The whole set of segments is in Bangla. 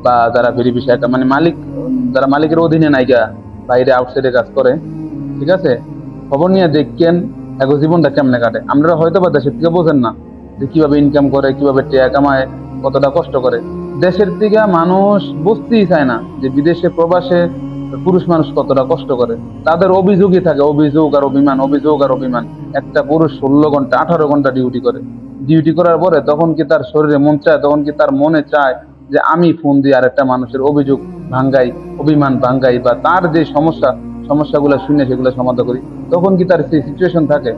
বা যারা ভেরিফিশিয়ার মানে মালিক, যারা মালিকের অধীনে নাইগা, বাইরে আউটসাইডে কাজ করে, ঠিক আছে, খবর নিয়ে দেখেন এখন জীবনটা কেমনে কাটে। আপনারা হয়তো বা দেশের থেকে বোঝেন না যে কিভাবে ইনকাম করে, কিভাবে টাকা কামায়, কতটা কষ্ট করে। দেশের থেকে মানুষ বুঝতেই চায় না যে বিদেশে প্রবাসে পুরুষ মানুষ কতটা কষ্ট করে। তাদের অভিযোগই থাকে অভিযোগ আর অভিমান, অভিযোগ আর অভিমান। একটা পুরুষ 16 ঘন্টা 18 ঘন্টা ডিউটি করে, ডিউটি করার পরে তখন কি তার শরীরে মন চায়, তখন কি তার মনে চায় যে আমি ফোন দিয়ে আরেকটা মানুষের অভিযোগ ভাঙ্গাই, অভিমান ভাঙ্গাই, বা তার যে সমস্যাগুলো শুনে সেগুলো সমাধান করি? তখন কি তার সেই সিচুয়েশন থাকে?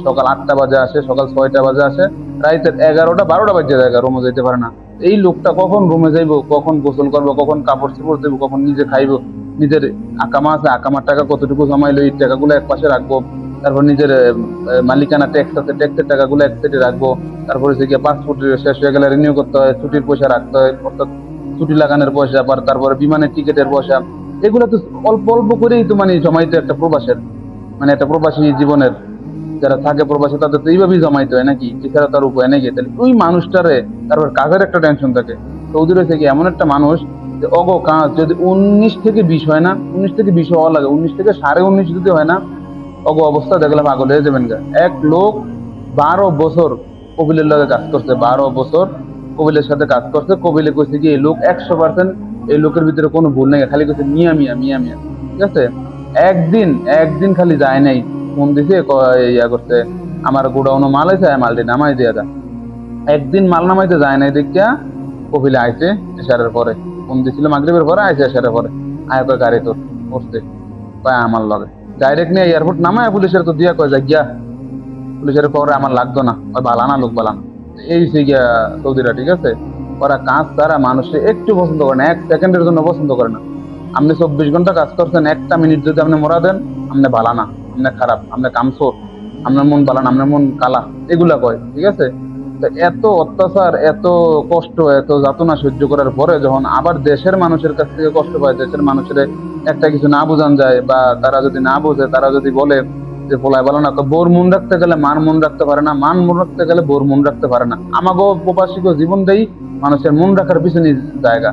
সকাল 8টা বাজে আসে, সকাল 6টা বাজে আসে, রাইতের 11টা 12টা বাজে যায়, রুমে যেতে পারে না। এই লোকটা কখন রুমে যাইবো, কখন গোসল করবো, কখন কাপড় চোপড় দেবো, কখন নিজে খাইবো, নিজের আকামা আছে আকামার টাকা কতটুকু জমাইলো এই টাকাগুলো এক পাশে রাখবো, তারপর নিজের মালিকানা ট্যাক্স আছে ট্যাক্সের টাকাগুলো এক সাইডে রাখবো, তারপরে হচ্ছে গিয়ে পাসপোর্ট শেষ হয়ে গেলে রিনিউ করতে হয়, ছুটির পয়সা রাখতে হয়, অর্থাৎ ছুটি লাগানোর পয়সা, আবার তারপরে বিমানের টিকিটের পয়সা। এগুলো তো অল্প অল্প করেই তো মানে জমাইতে একটা প্রবাসের, মানে একটা প্রবাসী জীবনের যারা থাকে প্রবাসী তাদের তো এইভাবেই জমাইতে হয় নাকি, এছাড়া তার উপায় নাকি? তাহলে ওই মানুষটারে তারপর কাজের একটা টেনশন থাকে। সৌদি রয়েছে কি এমন একটা মানুষ যে অগো কাজ যদি 19 থেকে 20 হয় না, 19 থেকে 20 হওয়া লাগে, 19 থেকে 19.5 যদি হয় না, অগো অবস্থা দেখলে পাগল হয়ে যাবেন গা। এক লোক 12 বছর কপিলের লগে কাজ করছে, 12 বছর কপিলের সাথে কাজ করছে। কপিলে কইছে কি এই লোক 100%, এই লোকের ভিতরে কোনো ভুল নেই, খালি কইছে মিয়া মিয়া মিয়া মিয়া, ঠিক আছে। একদিন একদিন খালি যায় নাই, ফোন দিছে ইয়া করছে, আমার গোডাউনে মাল আছে, মালটি নামাই দিয়ে দা। একদিন মাল নামাইতে যায় নাই দেখিয়া কপিলে আইছে এশারের পরে, ফোন দিছিল মাগরিবের পরে, আইছে এশারের পরে। আয় কয় গাড়ি তোর উঠছে, কয় আমার লগে ডাইরেক্ট নিয়ে এয়ারপোর্ট নামায় পুলিশের তো দিয়া কয় যা গিয়া, পুলিশের পরে আমার লাগতো না, ওই বালানা লোক বালানা। এই সে গিয়া সৌদিরা, ঠিক আছে। ওরা কাজ তারা মানুষে একটু পছন্দ করে না, 1 সেকেন্ডের জন্য পছন্দ করে না। আপনি 24 ঘন্টা কাজ করছেন, একটা মিনিট যদি আপনি মরা দেন, আপনি বালানা, আপনি খারাপ, আপনি কামসোর, আপনার মন বালানা, আপনার মন কালা, এগুলা কয়, ঠিক আছে। তো এত অত্যাচার, এত কষ্ট, এত যাতনা সহ্য করার পরে যখন আবার দেশের মানুষের কাছ থেকে কষ্ট পায়, দেশের মানুষের একটা কিছু না বোঝান যায়, বা তারা যদি না বোঝে, তারা যদি বলে যে পোলায় বলো না, তো বোর মন রাখতে গেলে মান মন রাখতে পারে না, মান মন রাখতে গেলে বোর মন রাখতে পারে না। আমাগো প্রবাসীকে জীবনটাই মানুষের মন রাখার পিছনে জায়গা।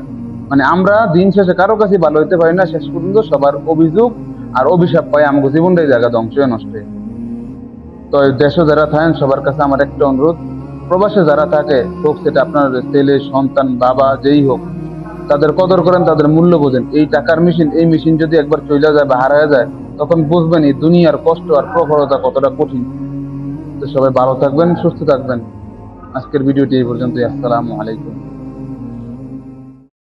মানে আমরা দিন শেষে কারো কাছে ভালো হইতে পারি না, শেষ পর্যন্ত সবার অভিযোগ আর অভিশাপ পাই, আমাকে জীবনটাই জায়গা ধ্বংস হয়ে নষ্ট হয়। তো দেশে যারা থাকেন সবার কাছে আমার একটা অনুরোধ, প্রবাসে যারা থাকে হোক সেটা আপনার ছেলে সন্তান বাবা যেই হোক, তাদের কদর করেন, তাদের মূল্য বোঝেন। এই টাকার মেশিন, এই মেশিন যদি একবার চলে যায় বা হারায় যায়, তখন বুঝবেন এই দুনিয়ার কষ্ট আর প্রখরতা কতটা কঠিন। তো সবাই ভালো থাকবেন, সুস্থ থাকবেন। আজকের ভিডিওটি এই পর্যন্তই। আসসালামু আলাইকুম।